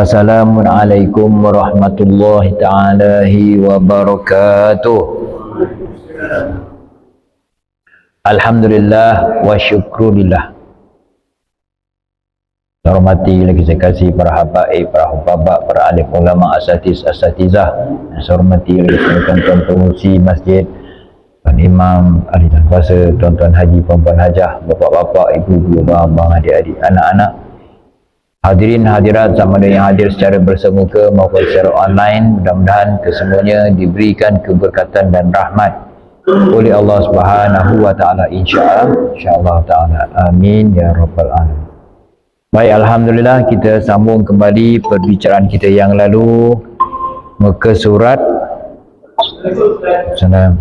Wassalamualaikum warahmatullahi ta'ala wabarakatuh. Alhamdulillah wa syukrulillah. Hormati lagi saya kasih para habaib, para hubabak, para alim ulama, asatizah. Saya hormati lagi tuan-tuan pengurusi masjid, tuan imam, ahli dan kuasa, tuan-tuan haji, puan-puan hajah, bapak-bapak, ibu-ibu, abang, adik-adik, anak-anak, hadirin hadirat sama ada yang hadir secara bersemuka maupun secara online. Mudah-mudahan kesemuanya diberikan keberkatan dan rahmat oleh Allah Subhanahu wa taala, insyaallah taala. Amin ya rabbal alamin. Baik, alhamdulillah, kita sambung kembali perbicaraan kita yang lalu, muka surat Salam.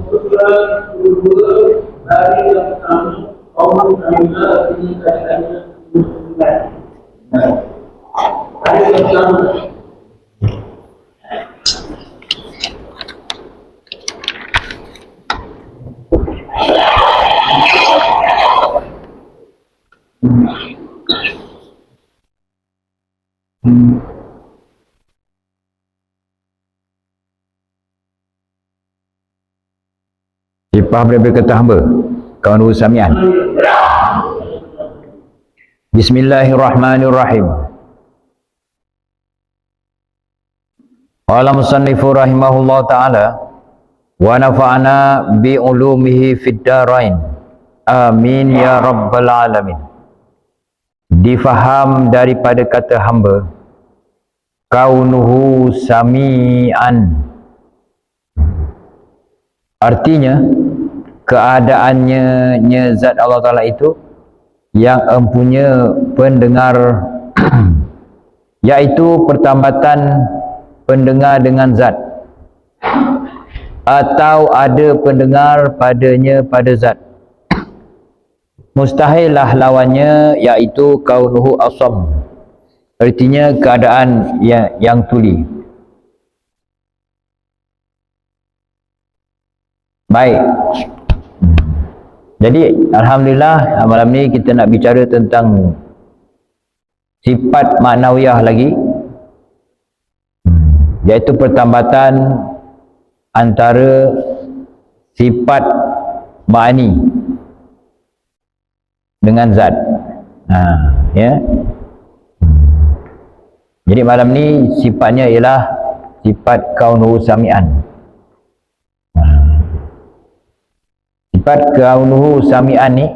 Sifat daripada kata hamba kawan samian. Bismillahirrahmanirrahim. Qala musannifu rahimahullah ta'ala wa nafa'ana bi ulumihi fid darain. Amin ya rabbal alamin. Difaham daripada kata hamba kaunuhu sami'an, artinya keadaannya zat Allah Ta'ala itu yang empunya pendengar iaitu pertambatan pendengar dengan zat, atau ada pendengar padanya pada zat. Mustahillah lawannya iaitu kaunuhu asam, artinya keadaan yang tuli. Baik, jadi alhamdulillah malam ni kita nak bicara tentang sifat maknawiyah lagi, iaitu pertambatan antara sifat ma'ani dengan zat. Ya. Jadi malam ni sifatnya ialah sifat kaunuhu sami'an. Sifat kaunuhu sami'an ni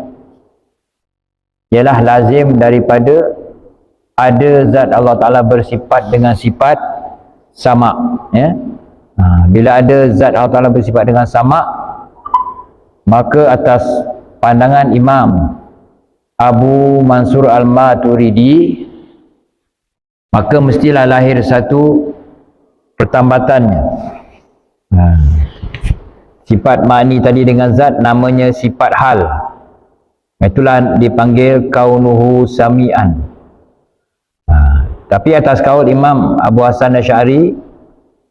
ialah lazim daripada ada zat Allah Ta'ala bersifat dengan sifat sama', ya. Bila ada zat Allah Ta'ala bersifat dengan sama', maka atas pandangan Imam Abu Mansur Al-Maturidi, maka mestilah lahir satu pertambatannya. Sifat ma'ni tadi dengan zat namanya sifat hal, itulah dipanggil kaunuhu sami'an. Tapi atas kaul Imam Abu Hasan Asy'ari,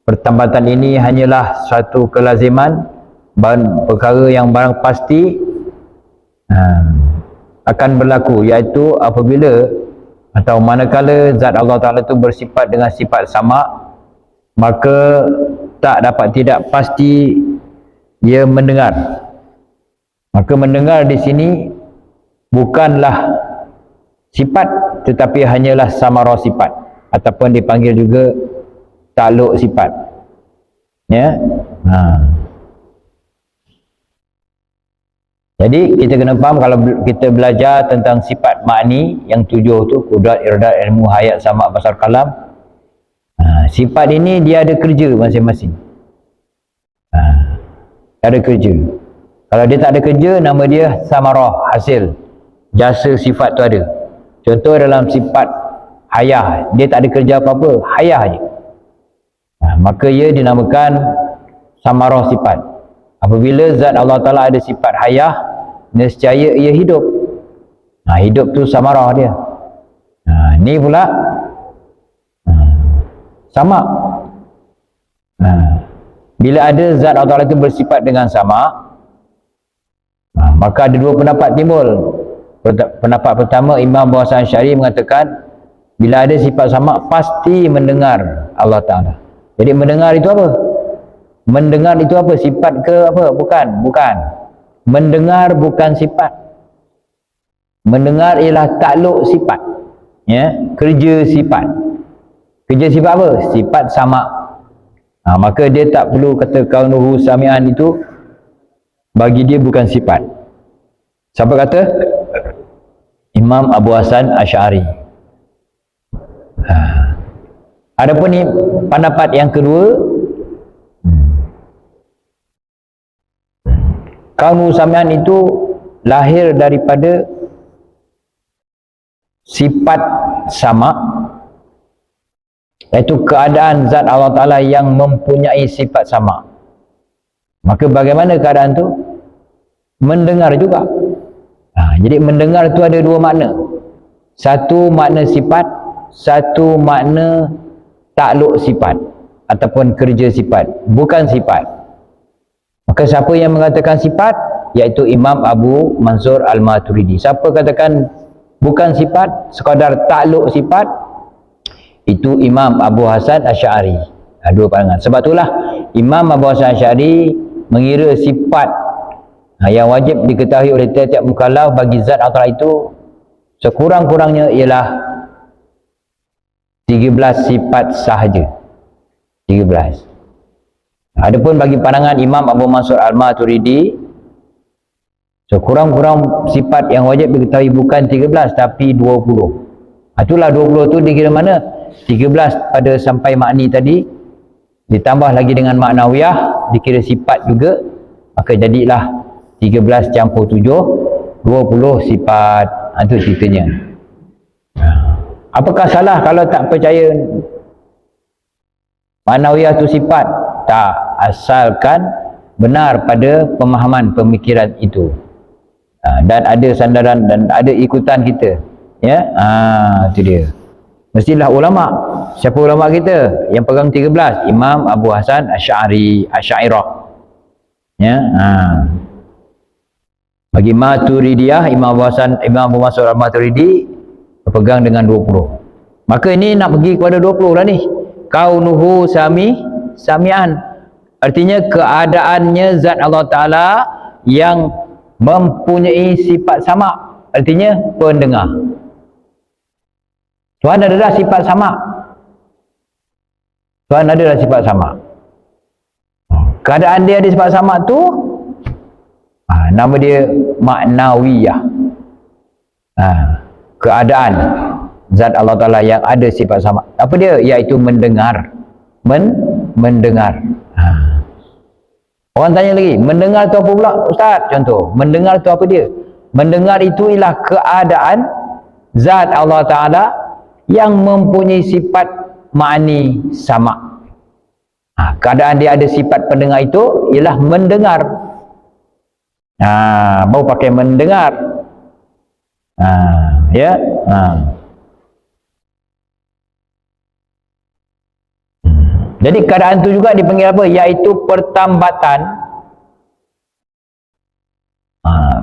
pertambatan ini hanyalah satu kelaziman, perkara yang barang pasti akan berlaku, iaitu apabila atau manakala zat Allah Ta'ala itu bersifat dengan sifat sama, maka tak dapat tidak pasti ia mendengar. Maka mendengar di sini bukanlah sifat, tetapi hanyalah samarah sifat, ataupun dipanggil juga takluk sifat, ya. Jadi kita kena faham, kalau kita belajar tentang sifat makni yang 7 tu, kudrat, irdat, ilmu, hayat, sama', basar, kalam, sifat ini dia ada kerja masing-masing. Ada kerja. Kalau dia tak ada kerja, nama dia samarah, hasil, jasa sifat tu ada. Contoh dalam sifat hayah, dia tak ada kerja apa-apa, hayah je, maka ia dinamakan samarah sifat. Apabila zat Allah Ta'ala ada sifat hayah, nescaya ia hidup. Hidup tu samarah dia. Ni pula sama. Bila ada zat Allah Ta'ala itu bersifat dengan sama, maka ada dua pendapat timbul. Pendapat pertama, Imam Abu Hasan Asy'ari mengatakan Bila ada sifat sama, pasti mendengar Allah Ta'ala. Jadi mendengar itu apa? Mendengar itu apa? Sifat ke apa? Bukan. Mendengar bukan sifat. Mendengar ialah takluk sifat. Ya, kerja sifat. Kerja sifat apa? Sifat sama. Maka dia tak perlu kata kaunuhu sami'an, itu bagi dia bukan sifat. Siapa kata? Imam Abu Hasan Asy'ari. Adapun ni pendapat yang kedua, kaunuhu sami'an itu lahir daripada sifat sama, iaitu keadaan zat Allah Ta'ala yang mempunyai sifat sama. Maka bagaimana keadaan tu? Mendengar juga. Jadi mendengar tu ada dua makna. Satu makna sifat, satu makna takluk sifat ataupun kerja sifat, bukan sifat. Maka siapa yang mengatakan sifat, iaitu Imam Abu Mansur Al-Maturidi. Siapa katakan bukan sifat, sekadar takluk sifat, itu Imam Abu Hasan Asy'ari. Dua pandangan. Sebab itulah Imam Abu Hasan Asy'ari mengira sifat yang wajib diketahui oleh tiap-tiap mukallaf bagi zat Allah itu sekurang-kurangnya ialah 13 sifat sahaja. 13. Adapun bagi pandangan Imam Abu Mansur Al-Maturidi, sekurang-kurang sifat yang wajib diketahui bukan 13 tapi 20. Itulah 20 tu dikira mana? 13 pada sampai makni tadi, ditambah lagi dengan maknawiyah, dikira sifat juga, maka jadilah 13 campur 7, 20 sifat. Itu ceritanya. Apakah salah kalau tak percaya maknawiyah tu sifat? Tak, asalkan benar pada pemahaman pemikiran itu, dan ada sandaran dan ada ikutan kita, ya. Itu dia. Mestilah ulama. Siapa ulama kita yang pegang 13? Imam Abu Hasan Asy'ari, Asy'ariyah, ya. Bagi Maturidiyah, Imam Abu Mansur Al-Maturidi berpegang dengan 20. Maka ini nak pergi kepada 20 lah ni. Kaunuhu sami'an, artinya keadaannya zat Allah Ta'ala yang mempunyai sifat sama, artinya pendengar. Tuhan adalah sifat sama. Tuhan adalah sifat sama. Keadaan dia ada sifat sama tu, nama dia maknawiyah. Keadaan zat Allah Ta'ala yang ada sifat sama. Apa dia? Iaitu mendengar. Mendengar. Orang tanya lagi, mendengar tu apa pula Ustaz? Contoh, mendengar tu apa dia? Mendengar itu ialah keadaan zat Allah Ta'ala yang mempunyai sifat ma'ni sama. Keadaan dia ada sifat pendengar itu ialah mendengar. Baru pakai mendengar. Ya. Jadi keadaan itu juga dipanggil apa? Iaitu pertambatan.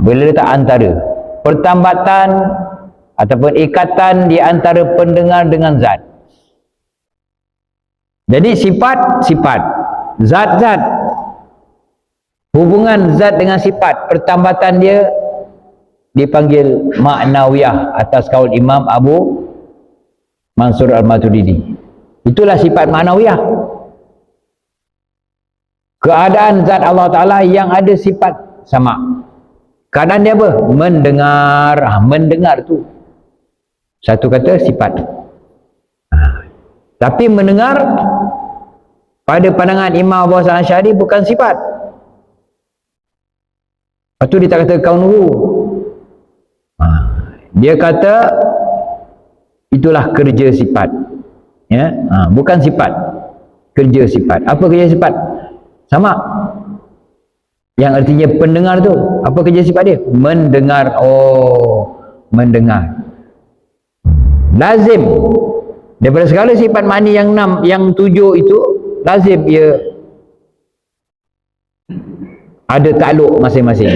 Bila letak antara pertambatan ataupun ikatan di antara pendengar dengan zat. Jadi sifat, zat. Hubungan zat dengan sifat, pertambatan dia dipanggil maknawiyah atas kaul Imam Abu Mansur Al-Maturidi. Itulah sifat maknawiyah. Keadaan zat Allah Ta'ala yang ada sifat sama. Keadaan dia apa? Mendengar. Mendengar tu satu kata sifat. Tapi mendengar pada pandangan Imam Abu Hasan Asy'ari bukan sifat. Lepas tu dia tak kata kaunuhu. Dia kata itulah kerja sifat, ya. Bukan sifat, kerja sifat. Apa kerja sifat? Sama, yang artinya pendengar tu. Apa kerja sifat dia? Mendengar. Mendengar. Lazim daripada segala sifat ma'ni yang 6, yang 7 itu, lazim ia ada takluk masing-masing,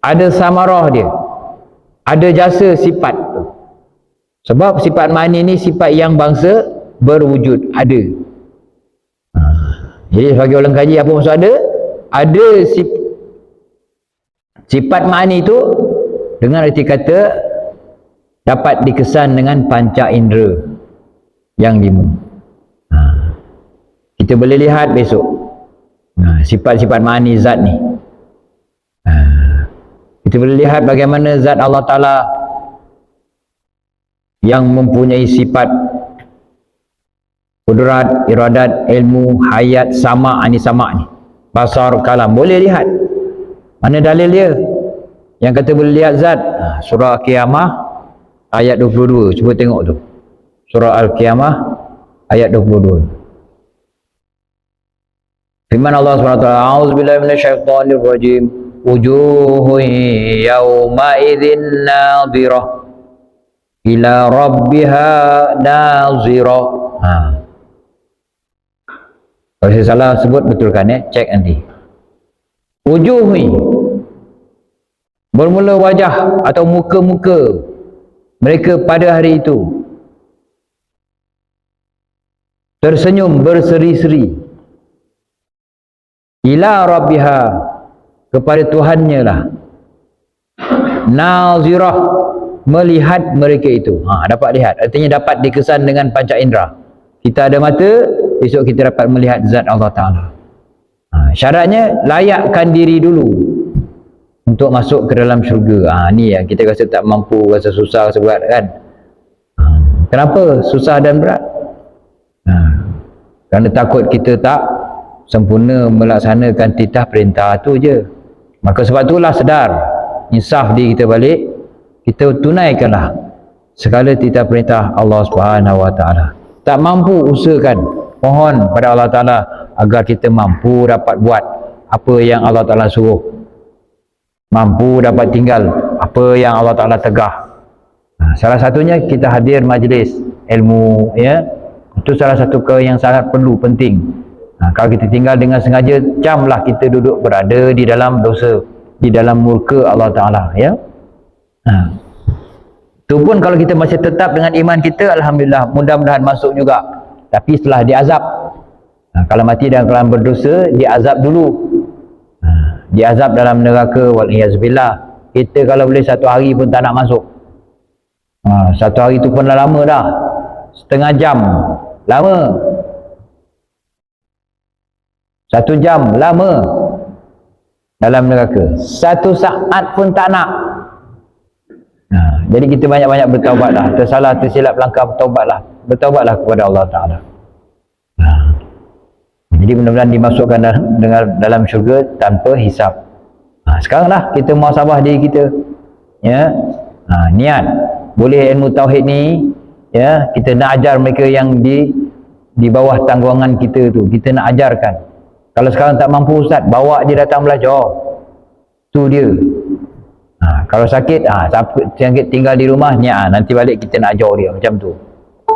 ada samarah dia, ada jasa sifat tu. Sebab sifat ma'ani ni sifat yang bangsa berwujud, ada. Jadi sebagai orang kaji, apa maksud ada? Ada sifat ma'ani itu dengan arti kata dapat dikesan dengan panca indera yang 5. Kita boleh lihat besok sifat-sifat ma'ani zat ni. Kita boleh lihat bagaimana zat Allah Ta'ala yang mempunyai sifat kudrat, iradat, ilmu, hayat, sama' ni, sama' ni, basar, kalam, boleh lihat. Mana dalil dia yang kata boleh lihat zat? Surah Al-Qiyamah ayat 22, cuba tengok tu, surah Al-Qiyamah ayat 22. Firman Allah SWT, a'udzubillahi minasyaitonirrajim, wujuhun yawma idzin nadhirah ila rabbiha nazirah. Kalau saya salah sebut, betulkan cek nanti. Wujuh ni bermula wajah atau muka-muka mereka pada hari itu tersenyum berseri-seri ila rabbiha, kepada Tuhannya lah, nazirah, melihat mereka itu. Dapat lihat, artinya dapat dikesan dengan panca indera. Kita ada mata, besok kita dapat melihat zat Allah Ta'ala. Syaratnya layakkan diri dulu untuk masuk ke dalam syurga. Ni yang kita rasa tak mampu, rasa susah, rasa berat kan. Kenapa susah dan berat? Kerana takut kita tak sempurna melaksanakan titah perintah tu je. Maka sebab itulah sedar, insaf diri kita balik, kita tunaikanlah segala titah perintah Allah Subhanahu Wa Ta'ala. Tak mampu, usahakan, mohon pada Allah Ta'ala agar kita mampu dapat buat apa yang Allah Ta'ala suruh, mampu dapat tinggal apa yang Allah Ta'ala tegah. Salah satunya kita hadir majlis ilmu, ya, itu salah satu yang sangat perlu, penting. Kalau kita tinggal dengan sengaja, camlah kita duduk berada di dalam dosa, di dalam murka Allah Ta'ala, ya. Itu pun kalau kita masih tetap dengan iman kita, alhamdulillah, mudah-mudahan masuk juga. Tapi setelah diazab, kalau mati dalam keadaan berdosa, diazab dulu, diazab dalam neraka, wal'iyazbillah. Kita kalau boleh satu hari pun tak nak masuk. Satu hari tu pun dah lama dah, setengah jam lama, 1 jam lama dalam neraka, 1 saat pun tak nak. Jadi kita banyak-banyak bertaubatlah, tersalah, tersilap langkah, bertaubatlah kepada Allah Ta'ala. Jadi mudah-mudahan dimasukkan dalam syurga tanpa hisap. Sekaranglah kita muhasabah diri kita, ya. Niat boleh ilmu tauhid ni, ya, kita nak ajar mereka yang di bawah tanggungan kita tu, kita nak ajarkan. Kalau sekarang tak mampu, ustaz, bawa dia datang belajar, tu dia. Kalau sakit, sakit tinggal di rumah, niat, nanti balik kita nak ajar dia, macam tu.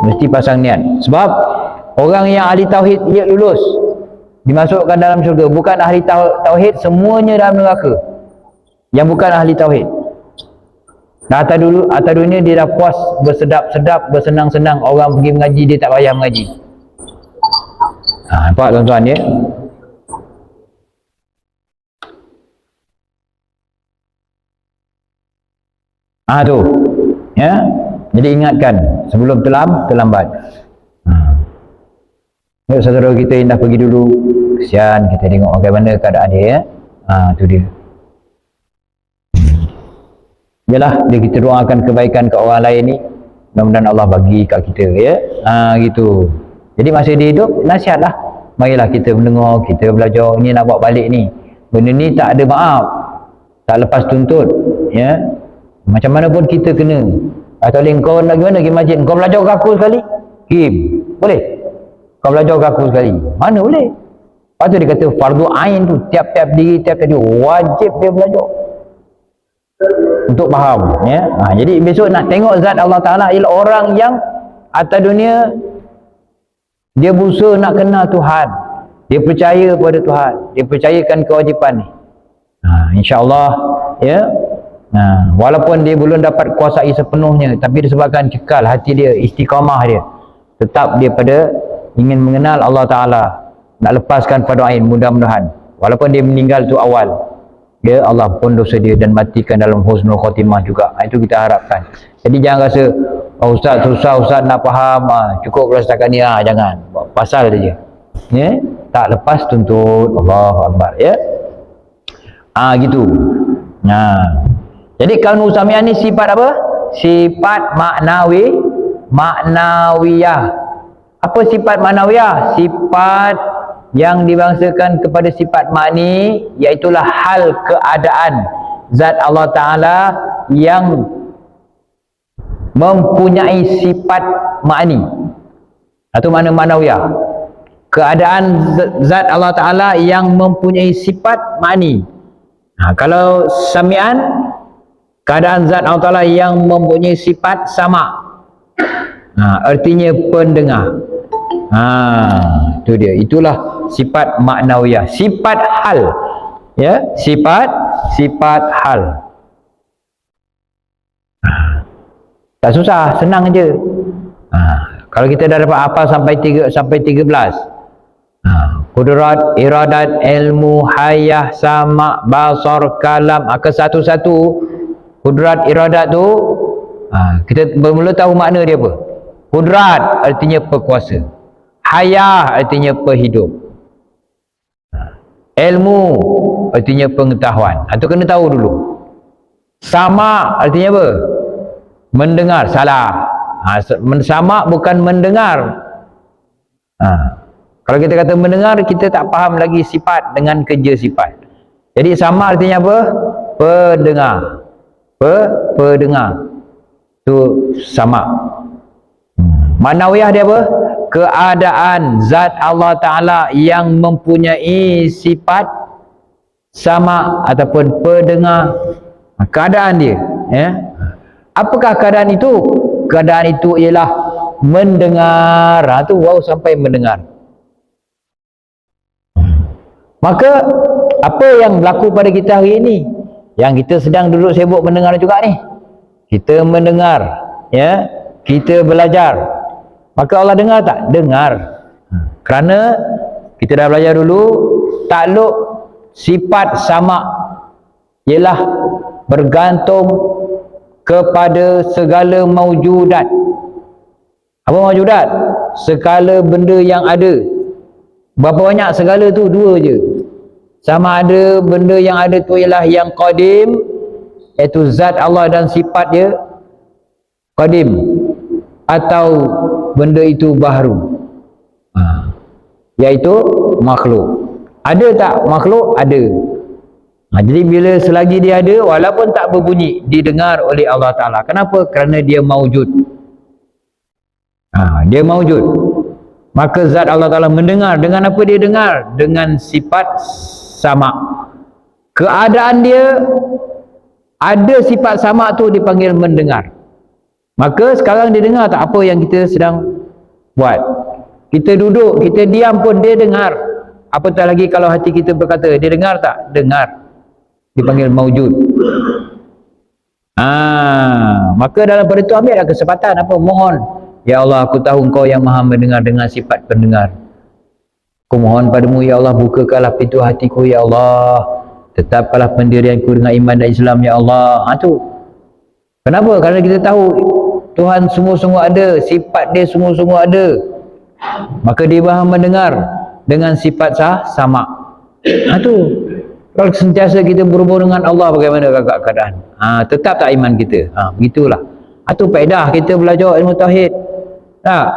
Mesti pasang niat. Sebab orang yang ahli tauhid, dia lulus, dimasukkan dalam syurga. Bukan ahli tauhid, semuanya dalam neraka. Yang bukan ahli tauhid, dah atas dunia dia dah puas, bersedap-sedap, bersenang-senang. Orang pergi mengaji, dia tak payah mengaji. Nampak tuan-tuan, ya. Tu, ya. Jadi ingatkan sebelum terlambat. Saudara kita yang dah pergi dulu, kesian, kita tengok bagaimana keadaan dia, ya. Tu dia. Yalah, dia kita doakan kebaikan ke orang lain ni, mudah-mudahan Allah bagi kat kita, ya. Gitu. Jadi masa dia hidup, nasihatlah, marilah kita mendengar, kita belajar. Ni nak buat balik ni, benda ni tak ada maaf, tak lepas tuntut, ya. Macam mana pun kita kena. Atau kau nak gimana pergi masjid, kau belajar ke aku sekali, boleh? Kau belajar ke aku sekali, mana boleh? Lepas tu dia kata fardu ain tu, tiap-tiap diri, tiap-tiap diri wajib dia belajar untuk faham, ya. Jadi besok nak tengok zat Allah Ta'ala ialah orang yang atas dunia dia berusaha nak kenal Tuhan, dia percaya pada Tuhan, dia percayakan kewajipan ni. InsyaAllah, ya, Walaupun dia belum dapat kuasai sepenuhnya, tapi disebabkan kekal hati dia, istiqamah dia, tetap dia pada ingin mengenal Allah Ta'ala, nak lepaskan pada ain, mudah-mudahan walaupun dia meninggal tu awal, ya Allah pun dosa dia dan matikan dalam husnul khotimah juga. Itu kita harapkan. Jadi jangan rasa ustaz susah, ustaz nak faham, cukup setakat ni, jangan pasal saja, ya, tak lepas tuntut. Allahu Akbar, ya. Gitu. Jadi kaunu sami'an ni sifat apa? Sifat maknawiyah. Apa sifat maknawiyah? Sifat yang dibangsakan kepada sifat makni, iaitulah hal keadaan zat Allah Ta'ala yang mempunyai sifat makni. Itu mana maknawiyah? Keadaan zat Allah Ta'ala yang mempunyai sifat makni. Kalau sami'an, keadaan zat Allah Ta'ala yang mempunyai sifat sama, artinya pendengar. Itu dia, itulah sifat maknawiyah, sifat hal, ya, sifat hal. Tak susah, senang je. Kalau kita dah dapat apa sampai 13, kudrat, iradat, ilmu, hayah, sama, basar, kalam, ke satu-satu kudrat, iradat tu kita bermula tahu makna dia apa. Kudrat artinya berkuasa, hayah artinya perhidup, ilmu artinya pengetahuan. Itu kena tahu dulu. Sama artinya apa? Mendengar. Salah. Sama bukan mendengar. Kalau kita kata mendengar, kita tak faham lagi sifat dengan kerja sifat. Jadi sama artinya apa? Pendengar. Pendengar. Itu sama. Maknawiyah dia apa? Keadaan zat Allah Ta'ala yang mempunyai sifat sama ataupun pendengar. Keadaan dia, ya. Apakah keadaan itu? Keadaan itu ialah mendengar. Tu wow, sampai mendengar. Maka apa yang berlaku pada kita hari ini, yang kita sedang duduk sibuk mendengar juga ni, kita mendengar, ya, kita belajar, maka Allah dengar tak? Dengar. Kerana kita dah belajar dulu, takluk sifat sama ialah bergantung kepada segala maujudat. Apa maujudat? Segala benda yang ada. Berapa banyak segala tu? Dua je. Sama ada benda yang ada tu ialah yang qadim, iaitu zat Allah dan sifat dia qadim, atau benda itu baharu, iaitu makhluk. Ada tak makhluk? Ada. Jadi bila selagi dia ada, walaupun tak berbunyi, didengar oleh Allah Ta'ala. Kenapa? Kerana dia maujud. Dia maujud. Maka zat Allah Ta'ala mendengar. Dengan apa dia dengar? Dengan sifat sama. Keadaan dia ada sifat sama tu dipanggil mendengar. Maka sekarang dia dengar tak apa yang kita sedang buat? Kita duduk, kita diam pun dia dengar. Apatah lagi kalau hati kita berkata, dia dengar tak? Dengar. Dipanggil maujud. Maka dalam pada itu ambillah kesempatan apa? Mohon, ya Allah, aku tahu Engkau yang maha mendengar dengan sifat pendengar. Aku mohon padamu, ya Allah, bukakanlah pintu hatiku, ya Allah. Tetapkanlah pendirianku dengan iman dan Islam, ya Allah. Tu. Kenapa? Kerana kita tahu Tuhan sungguh-sungguh ada, sifat dia sungguh-sungguh ada. Maka dia maha mendengar dengan sifat sama. Tu. Kalau sentiasa kita berhubung dengan Allah, bagaimana keadaan? Tetap tak iman kita? Begitulah. Itu faedah kita belajar ilmu tauhid. Tak?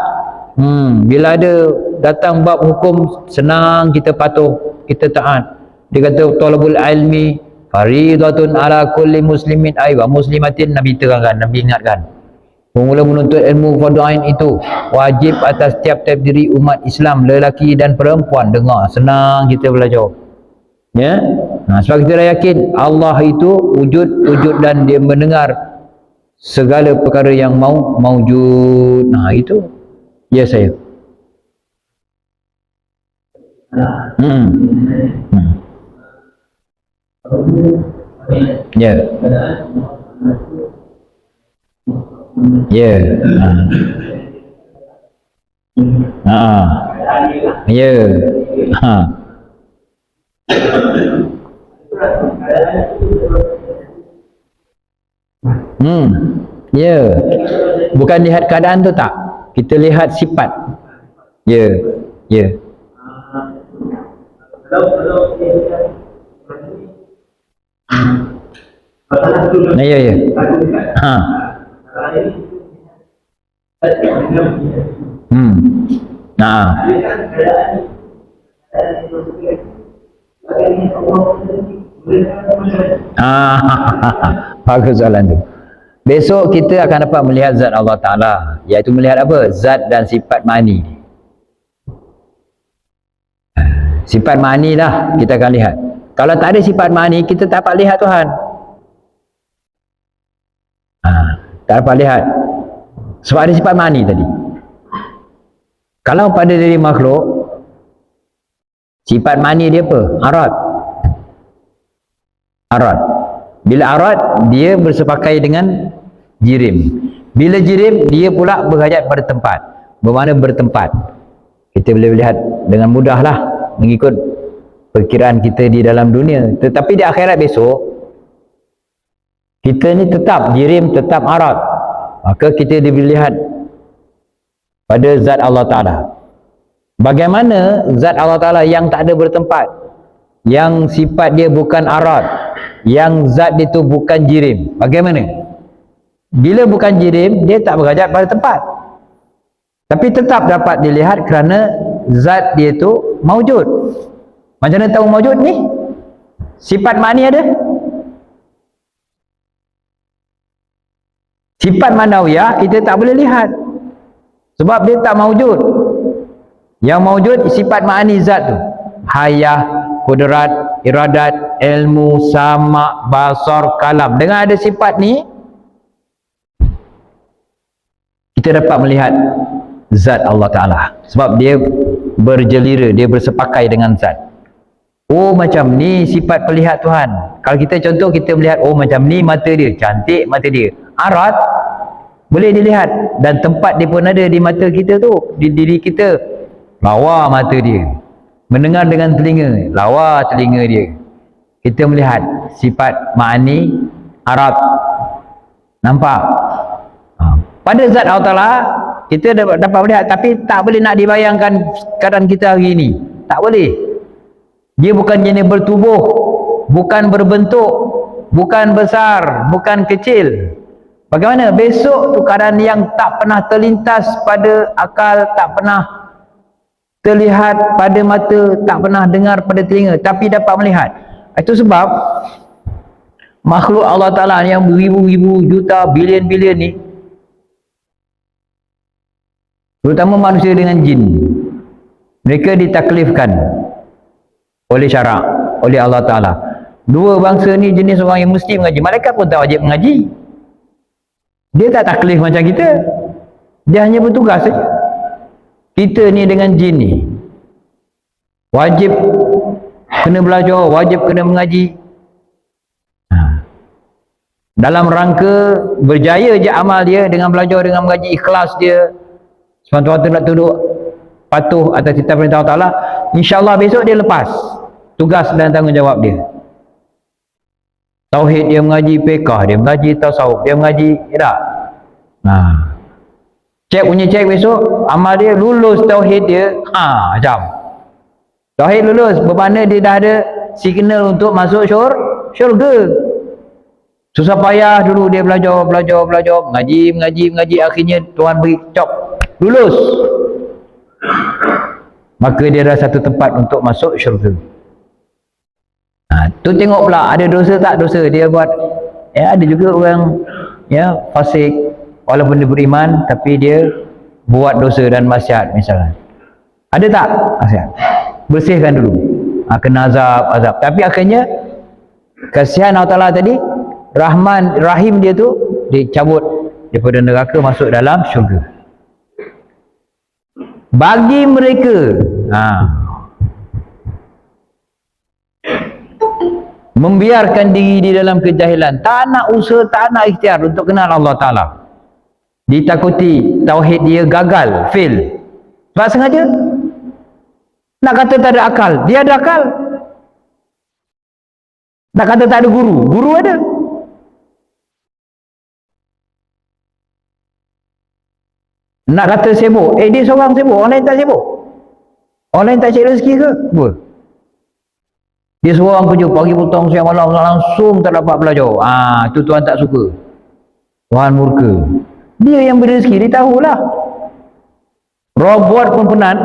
Bila ada datang bab hukum, senang kita patuh, kita taat. Dia kata talabul ilmi faridatun ala kulli muslimin wa muslimatin. Nabi terangkan, Nabi ingatkan. Mula menuntut ilmu fardu ain itu wajib atas tiap-tiap diri umat Islam, lelaki dan perempuan. Dengar, senang kita belajar. Ya? Sebab kita dah yakin Allah itu wujud dan dia mendengar segala perkara yang maujud. Itu. Ya saya. Ya. Ya. Ya. Ha. Ya. Bukan lihat keadaan tu tak. Kita lihat sifat. Ya. Ya. Ya, ya. Ha. Nah. Bagus soalan tu. Besok kita akan dapat melihat zat Allah Ta'ala, iaitu melihat apa? Zat dan sifat ma'ani. Sifat ma'ani lah kita akan lihat. Kalau tak ada sifat ma'ani, kita tak dapat lihat Tuhan. Tak dapat lihat. Sebab ada sifat ma'ani tadi. Kalau pada diri makhluk, sifat ma'ani dia apa? Arad. Arad. Bila arad, dia bersepakai dengan jirim. Bila jirim, dia pula berhajat pada tempat. Bermakna bertempat. Kita boleh lihat dengan mudah lah mengikut perkiraan kita di dalam dunia. Tetapi di akhirat besok, kita ni tetap jirim, tetap arad. Maka kita dilihat pada zat Allah Ta'ala. Bagaimana zat Allah Ta'ala yang tak ada bertempat, yang sifat dia bukan arad, yang zat dia tu bukan jirim, bagaimana? Bila bukan jirim, dia tak berhajat pada tempat, tapi tetap dapat dilihat kerana zat dia tu maujud. Macam mana tahu maujud ni? Sifat ma'ni ada. Sifat manawiyah kita tak boleh lihat sebab dia tak maujud. Yang maujud sifat ma'ani zat tu, hayah, kudrat, iradat, ilmu, sama, basar, kalam. Dengan ada sifat ni, kita dapat melihat zat Allah Ta'ala. Sebab dia berjelira, dia bersepakai dengan zat. Oh macam ni sifat pelihat Tuhan. Kalau kita contoh, kita melihat, oh macam ni mata dia, cantik mata dia. Arad, boleh dilihat. Dan tempat dia pun ada di mata kita tu, di diri kita. Lawa mata dia. Mendengar dengan telinga, lawa telinga dia. Kita melihat sifat ma'ani Arab. Nampak? Pada zat Allah Ta'ala kita dapat melihat, tapi tak boleh nak dibayangkan keadaan kita hari ini. Tak boleh. Dia bukan jenis bertubuh, bukan berbentuk, bukan besar, bukan kecil. Bagaimana? Besok tu keadaan yang tak pernah terlintas pada akal, tak pernah terlihat pada mata, tak pernah dengar pada telinga, tapi dapat melihat. Itu sebab makhluk Allah Ta'ala yang beribu-ribu juta, bilion-bilion ni, terutama manusia dengan jin, mereka ditaklifkan oleh syarak, oleh Allah Ta'ala. Dua bangsa ni jenis orang yang mesti mengaji. Malaikat pun tak wajib mengaji. Dia tak taklif macam kita. Dia hanya bertugas saja. Kita ni dengan jin ni wajib kena belajar, wajib kena mengaji. Dalam rangka berjaya je amal dia dengan belajar, dengan mengaji, ikhlas dia semata-mata nak tunduk patuh atas titah perintah Allah Ta'ala, insyaAllah besok dia lepas tugas dan tanggungjawab dia. Tauhid dia mengaji, fiqah dia mengaji, tasawuf dia mengaji, tak? Cek punya cek besok, amal dia lulus tauhid dia, macam tauhid lulus, bermakna dia dah ada signal untuk masuk syurga. Susah payah dulu dia belajar, mengaji, akhirnya Tuhan beri cop, lulus. Maka dia ada satu tempat untuk masuk syurga. Tu tengok pula ada dosa tak dosa dia buat. Ada juga orang fasik, walaupun dia beriman tapi dia buat dosa dan maksiat misalnya. Ada tak maksiat? Bersihkan dulu. Kena azab. Tapi akhirnya kasihan Allah Ta'ala tadi, Rahman, Rahim dia tu dicabut daripada neraka, masuk dalam syurga. Bagi mereka membiarkan diri di dalam kejahilan, tak nak usaha, tak nak ikhtiar untuk kenal Allah Ta'ala. Ditakuti tauhid dia gagal, fail. Sebab sengaja nak kata tak ada akal, dia ada akal. Nak kata tak ada guru, guru ada. Nak kata sibuk, dia seorang sibuk, orang lain tak sibuk. Orang lain tak cari rezeki ke? Apa? Dia seorang kerja pagi petang siang malam langsung tak dapat belajar. Itu Tuhan tak suka. Tuhan murka. Dia yang beri rezeki, dia tahulah. Robot pun penat.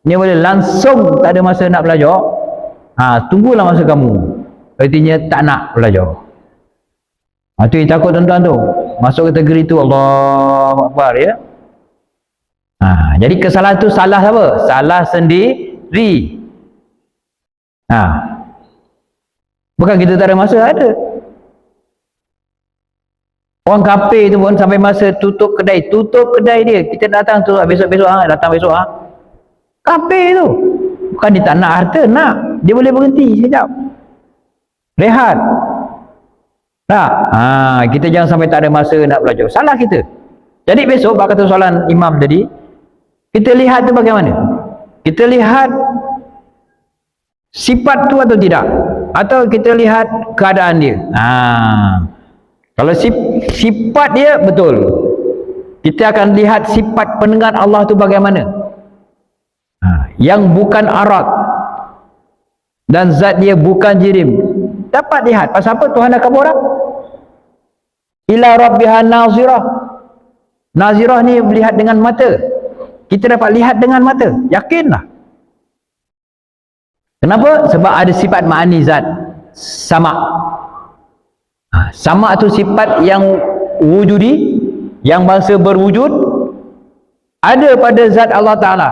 Dia boleh langsung tak ada masa nak belajar. Tunggulah masa kamu. Artinya tak nak belajar. Itu yang takut tuan-tuan tu. Masuk kategori tu, Allahu Akbar ya. Jadi kesalahan tu salah apa? Salah sendiri. Bukan kita tak ada masa, ada. Orang kafir tu pun sampai masa tutup kedai dia, kita datang tu besok-besok datang besok kafir tu. Bukan dia tak nak harta, nak. Dia boleh berhenti sekejap. Rehat. Tak? Kita jangan sampai tak ada masa nak belajar. Salah kita. Jadi besok bab kata soalan imam tadi, kita lihat tu bagaimana? Kita lihat sifat tu atau tidak? Atau kita lihat keadaan dia? Kalau sifat dia betul, kita akan lihat sifat pendengar Allah tu bagaimana. Yang bukan arat dan zat dia bukan jirim, dapat lihat. Pasal apa? Tuhan akan orang ila rabbiha nazirah. Nazirah ni melihat dengan mata. Kita dapat lihat dengan mata, yakinlah. Kenapa? Sebab ada sifat ma'ani zat sama. Sama itu sifat yang wujudi, yang bangsa berwujud, ada pada zat Allah Ta'ala.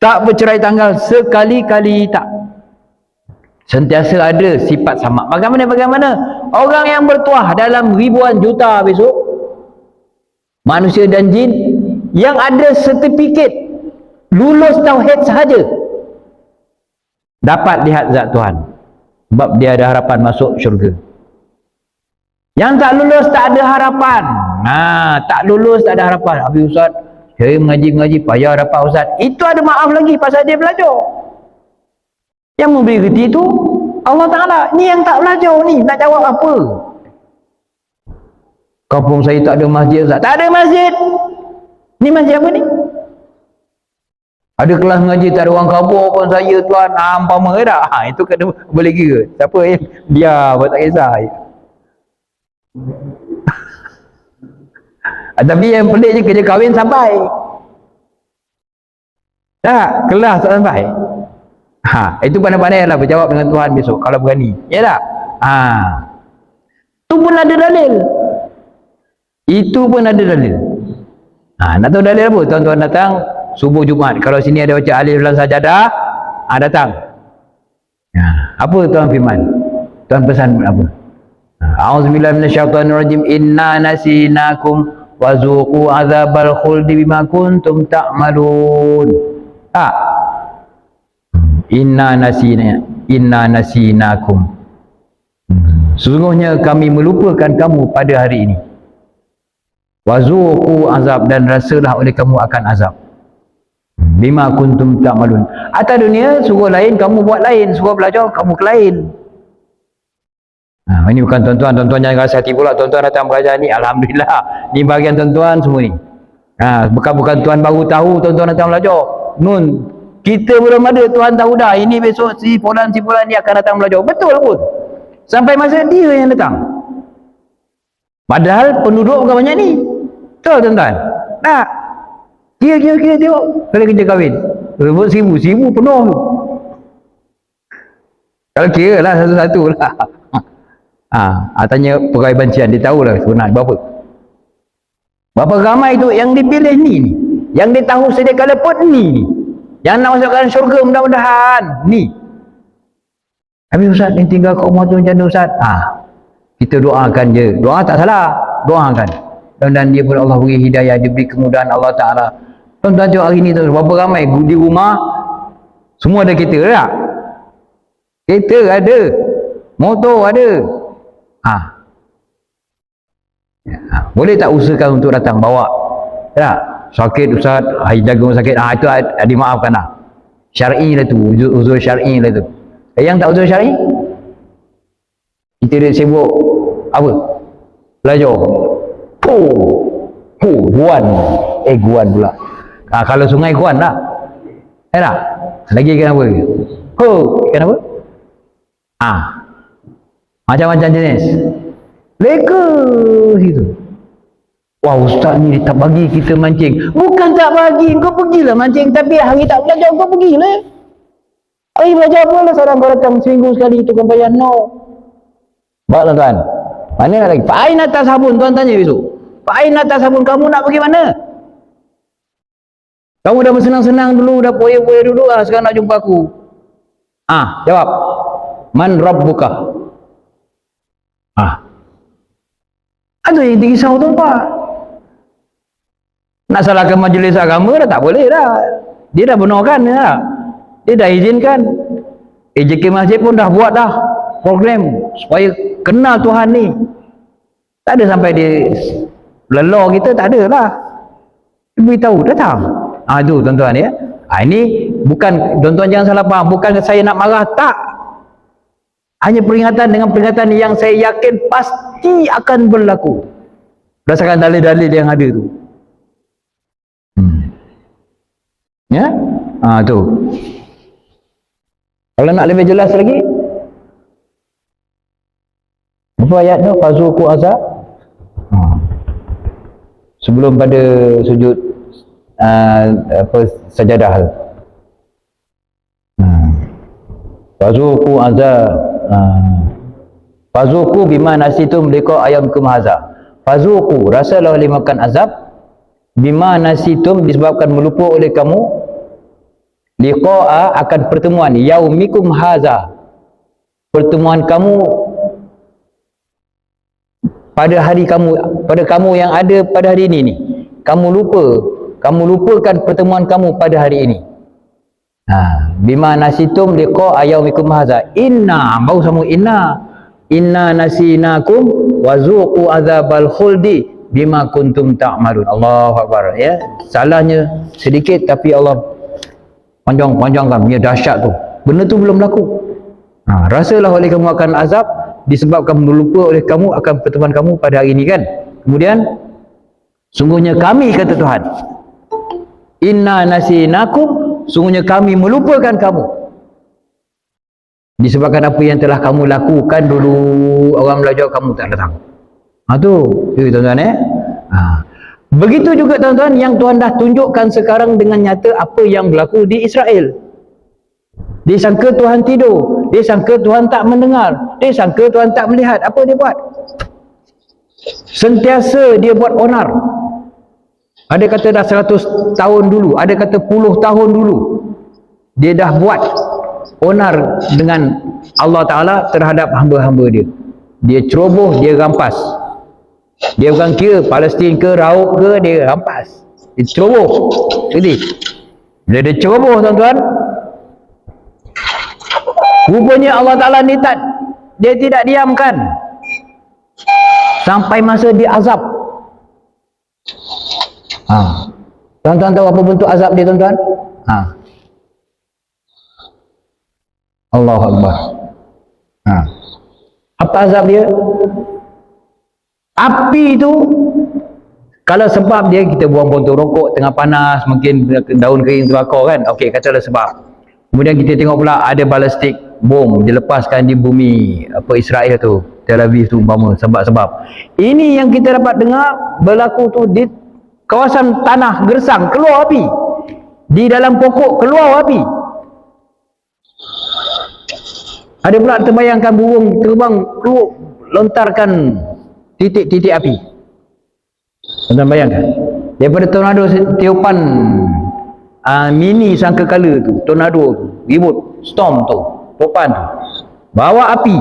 Tak bercerai tanggal sekali-kali, tak. Sentiasa ada sifat sama. Bagaimana? Orang yang bertuah dalam ribuan juta besok, manusia dan jin, yang ada sertifikat lulus tauhid sahaja, dapat lihat zat Tuhan. Sebab dia ada harapan masuk syurga. Yang tak lulus tak ada harapan. Tak lulus tak ada harapan. Habis Ustaz, saya mengaji payah dapat Ustaz. Itu ada maaf lagi pasal dia belajar. Yang memberi reti itu Allah Ta'ala. Ni yang tak belajar ni, nak jawab apa? Kampung saya tak ada masjid Ustaz. Tak ada masjid. Ni masjid apa ni? Ada kelas mengaji tak ada orang kabur pun saya tuan, ampama ke tak? Itu kena boleh kira. Siapa yang dia buat tak kisah. Tapi yang pelik je kerja kahwin sampai. Tak, kelas tak sampai. Itu pandai-pandai lah berjawab dengan Tuhan besok kalau berani. Ya tak? Itu pun ada dalil. Itu pun ada dalil. Nak tahu dalil apa? Tuan-tuan datang subuh Jumaat. Kalau sini ada baca alif lam sajadah, datang. Apa Tuhan firman? Tuhan pesan apa? A'udzubillahi minasyaitonirrajim. Inna nasinakum wa zuqu adzabal khuldi bima kuntum ta'malun. Inna nasinakum. Sesungguhnya kami melupakan kamu pada hari ini. Wa zuqu azab, dan rasalah oleh kamu akan azab. Bima kuntum ta'malun. Atas dunia suruh lain, kamu buat lain. Suruh belajar, kamu ke lain. Ini bukan tuan-tuan jangan rasa hati pula tuan-tuan datang belajar ni, alhamdulillah. Ni bahagian tuan-tuan semua ni. Bukan tuan baru tahu tuan-tuan datang belajar. Nun, kita belum ada, Tuhan tahu dah. Ini besok si fulan ni akan datang belajar. Betul pun. Sampai masa dia yang datang. Padahal penduduk bukan banyak ni. Betul tuan-tuan? Tak. Kira tengok. Kalau kerja kahwin. Rebut 1000 penuh tu. Kalau kira lah satu-satu lah. Tanya pegawai bancian, dia tahulah sebenarnya berapa ramai tu yang dipilih ni. Yang dia tahu sedia kala pun ni. Yang nak masukkan syurga mudah-mudahan ni. Habis Ustaz, yang tinggal kat rumah tu macam mana Ustaz? Kita doakan je. Doa tak salah. Doakan. Dan dia pun Allah beri hidayah, dia beri kemudahan Allah Ta'ala. Tuan-tuan tengok hari ni tu, berapa ramai di rumah semua ada kereta tak? Kereta ada. motor ada. Boleh tak usahakan untuk datang bawa? Tak? Sakit ustaz, jaga sakit, itu dimaafkan lah. Syar'i lah tu, uzur syar'i lah tu. Yang tak uzur syar'i, kita dia sibuk apa? Belajar. Guan. Guan pula. Kalau sungai guan lah. Tak? Lagi kenapa? Kenapa? Macam-macam jenis. Leka situ. Wah, ustaz ni tak bagi kita mancing. Bukan tak bagi, kau pergilah mancing. Tapi hari tak belajar, kau pergilah. Hari belajar apalah, sekarang kau datang seminggu sekali tukang payah. No. Baik tuan-tuan. Mana nak lagi? Pak Ain atas sabun, tuan tanya besok. Pak Ain atas sabun, kamu nak pergi mana? Kamu dah bersenang-senang dulu, dah poya-poya dulu, sekarang nak jumpa aku. Jawab. Man rabbuka? Itu yang risau tu Pak. Nak salahkan majlis agama dah tak boleh dah. Dia dah benarkan dah. Dia dah izinkan. AJK Masjid pun dah buat dah program supaya kenal Tuhan ni. Tak ada sampai dia lelah kita, tak ada lah. Beritahu, datang. Itu tuan-tuan ya. Ini bukan, tuan-tuan jangan salah faham, bukan saya nak marah, tak. Hanya peringatan dengan peringatan yang saya yakin pasti akan berlaku berdasarkan dalil-dalil yang ada tu. Ya? Tu. Kalau nak lebih jelas lagi, apa ayat tu? Fazuqu azab. Sebelum pada sujud sajadah. Fazuqu azab. Fazuqu bima nasitum liqa ayyamikum hadza. Fazuqu, rasalah oleh makan azab bima nasitum, disebabkan melupa oleh kamu liqa'a, akan pertemuan yaumikum hadza, pertemuan kamu pada hari kamu, pada kamu yang ada pada hari ini ni. Kamu lupakan pertemuan kamu pada hari ini. Bima nasitum liqa'a yaumikum hadza. Inna, bau sama inna nasinakum wa zuqu adzabal khuldi bima kuntum ta'malun. Allahu akbar ya. Salahnya sedikit tapi Allah panjangkan punya dahsyat tu. Benda tu belum berlaku. Rasalah oleh kamu akan azab disebabkan lupa oleh kamu akan pertemuan kamu pada hari ini kan. Kemudian sungguhnya kami, kata Tuhan, inna nasinakum, sungguhnya kami melupakan kamu disebabkan apa yang telah kamu lakukan dulu. Orang belajar kamu tak datang. Tu tuan-tuan begitu juga tuan-tuan yang Tuhan dah tunjukkan sekarang dengan nyata apa yang berlaku di Israel. Dia sangka Tuhan tidur, dia sangka Tuhan tak mendengar, dia sangka Tuhan tak melihat. Apa dia buat? Sentiasa dia buat onar. Ada kata dah 100 tahun dulu, ada kata puluh tahun dulu dia dah buat onar dengan Allah Ta'ala terhadap hamba-hamba dia. Dia ceroboh, dia rampas. Dia bukan kira Palestin ke Rauk ke, dia rampas. Dia ceroboh. Jadi bila dia ceroboh tuan-tuan, rupanya Allah Ta'ala ni dia tidak diamkan sampai masa dia azab. Tuan-tuan tahu apa bentuk azab dia tuan-tuan? Allahu Akbar. Apa azab dia? Api tu, kalau sebab dia kita buang botol rokok tengah panas, mungkin daun kering terbakar kan, okey, katalah sebab. Kemudian kita tengok pula ada balistik bom dilepaskan di bumi Israel tu, Tel Aviv tu umpama, sebab-sebab ini yang kita dapat dengar berlaku tu di kawasan tanah gersang, keluar api, di dalam pokok keluar api. Ada pula terbayangkan burung terbang keluar, lontarkan titik-titik api. Tuan bayangkan daripada tornado tiupan mini sangkakala tu, tornado tu, ribut storm tu, topan tu bawa api.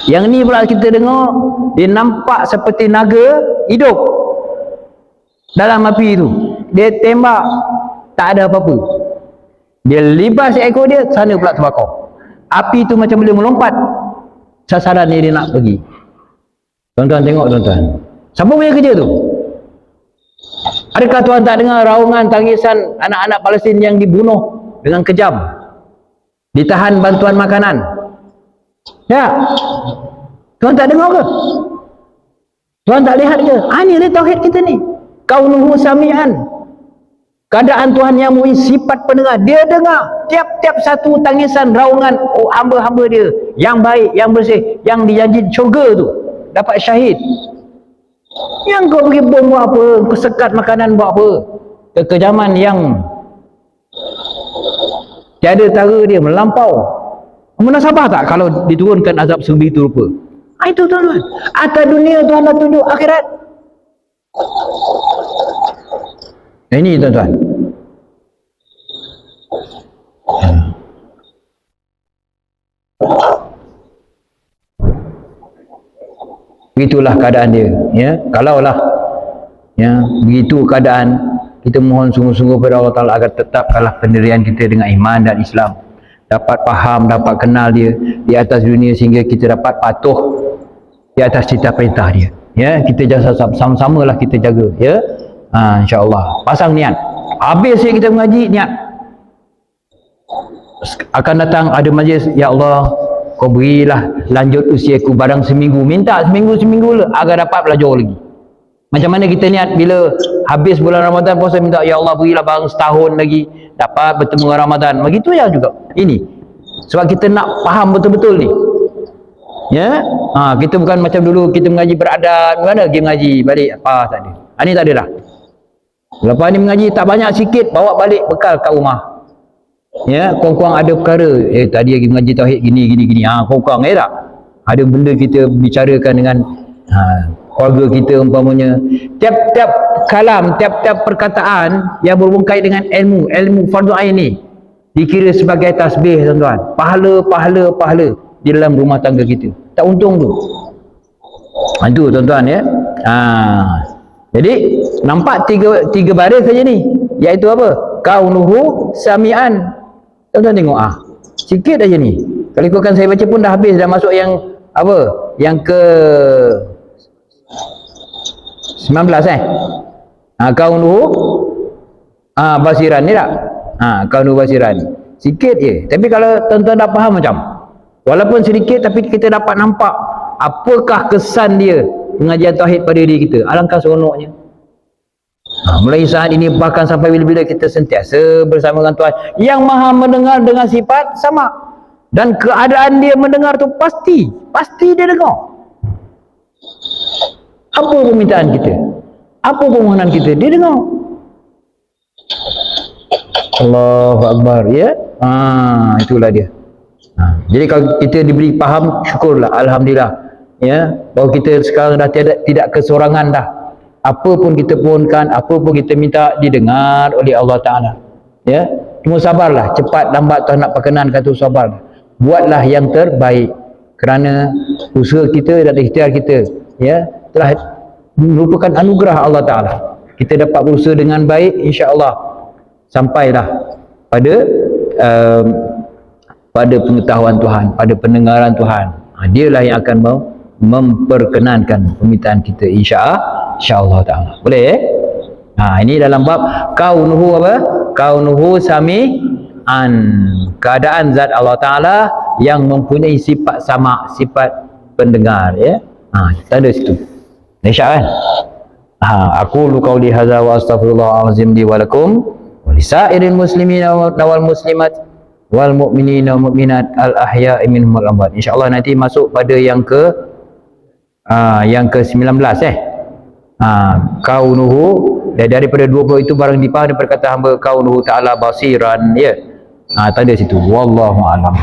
Yang ni pula kita dengar dia nampak seperti naga hidup dalam api tu. Dia tembak tak ada apa-apa, dia libas ekor dia, sana pula terbakar. Api tu macam boleh melompat sasaran dia nak pergi. Tuan-tuan tengok tuan-tuan. Siapa punya kerja tu? Adakah tuan tak dengar raungan tangisan anak-anak Palestin yang dibunuh dengan kejam? Ditahan bantuan makanan. Ya. Tuan tak dengar ke? Tuan tak lihat ke? Ini dia tauhid kita ni. Kaunuhu sami'an. Keadaan Tuhan yang mempunyai sifat pendengar. Dia dengar tiap-tiap satu tangisan raungan hamba-hamba dia yang baik, yang bersih, yang dijanji syurga tu dapat syahid. Yang kau pergi bom buat apa? Kau sekat makanan buat apa? Kekejaman yang tiada tara dia melampau. Munasabah tak kalau diturunkan azab sebegitu rupa? Itu tuan-tuan. Atas dunia Tuhan dah tunjuk akhirat. Ini tuan-tuan. Begitulah keadaan dia, ya. Kalaulah ya begitu keadaan, kita mohon sungguh-sungguh kepada Allah Taala agar tetapkanlah pendirian kita dengan iman dan Islam, dapat faham, dapat kenal dia di atas dunia sehingga kita dapat patuh di atas cita perintah dia. Ya, kita jangan sama-samalah kita jaga, ya. InsyaAllah pasang niat. Habis kita mengaji, niat akan datang ada majlis, ya Allah kau berilah lanjut usiaku barang seminggu, minta seminggu agar dapat belajar lagi. Macam mana kita niat bila habis bulan Ramadan puasa, minta ya Allah berilah barang setahun lagi dapat bertemu dengan Ramadan. Begitu ya juga ini, sebab kita nak faham betul-betul ni, ya. Kita bukan macam dulu kita mengaji beradab, mana pergi mengaji balik apa tak ada. Ini tak ada dah. Lepas ni mengaji tak banyak, sikit bawa balik bekal kat rumah. Ya, kurang-kurang ada perkara, tadi lagi mengaji tauhid gini, kurang-kurang tak? Ada benda kita bicarakan dengan keluarga kita umpamanya. Tiap-tiap kalam, tiap-tiap perkataan yang berhubung kait dengan ilmu fardu ain ni dikira sebagai tasbih tuan-tuan. Pahala di dalam rumah tangga kita. Tak untung tu. Itu tuan-tuan, ya. Jadi nampak tiga baris saja ni, iaitu apa? Kaunuhu sami'an. Tuan-tuan tengok sikit aja ni. Kalau ikutkan saya baca pun dah habis, dah masuk yang apa? Yang ke 19 kaunuhu basiran ni tak? Kaunuhu basiran. Sikit je. Tapi kalau tuan-tuan dah faham macam, walaupun sedikit tapi kita dapat nampak apakah kesan dia pengajian tauhid pada diri kita. Alangkah seronoknya. Mulai saat ini bahkan sampai bila-bila kita sentiasa bersama dengan Tuhan yang maha mendengar dengan sifat sama, dan keadaan dia mendengar tu pasti dia dengar. Apa permintaan kita, apa permohonan kita, dia dengar. Allahu Akbar, ya. Itulah dia. Jadi kalau kita diberi faham, syukurlah, alhamdulillah, ya, bahawa kita sekarang dah tidak kesorangan dah. Apa pun kita pohonkan, apa pun kita minta, didengar oleh Allah Ta'ala, ya. Cuma sabarlah, cepat lambat Tuhan nak perkenankan tu, sabar. Buatlah yang terbaik, kerana usaha kita dan ikhtiar kita, ya, telah merupakan anugerah Allah Ta'ala. Kita dapat berusaha dengan baik, insya-Allah sampailah pada pengetahuan Tuhan, pada pendengaran Tuhan. Dialah yang akan memperkenankan permintaan kita, insya-Allah Ta'ala. Boleh, ini dalam bab kaunuhu apa? Kaunuhu sami'an. Keadaan zat Allah Ta'ala yang mempunyai sifat sama, sifat pendengar, ya. Kita ada situ. Insya kan? Aku lu qauli hadza wa astaghfirullahalazim li wa lakum wa lisairil muslimina wal muslimat wal mu'minina wal mu'minat al ahya'i minhum wal amwat. Insya-Allah nanti masuk pada yang ke-19, kaunuhu, daripada 20 itu barang dipahami daripada kata hamba kaunuhu ta'ala basiran, ya. Tanda situ, wallahu a'lam.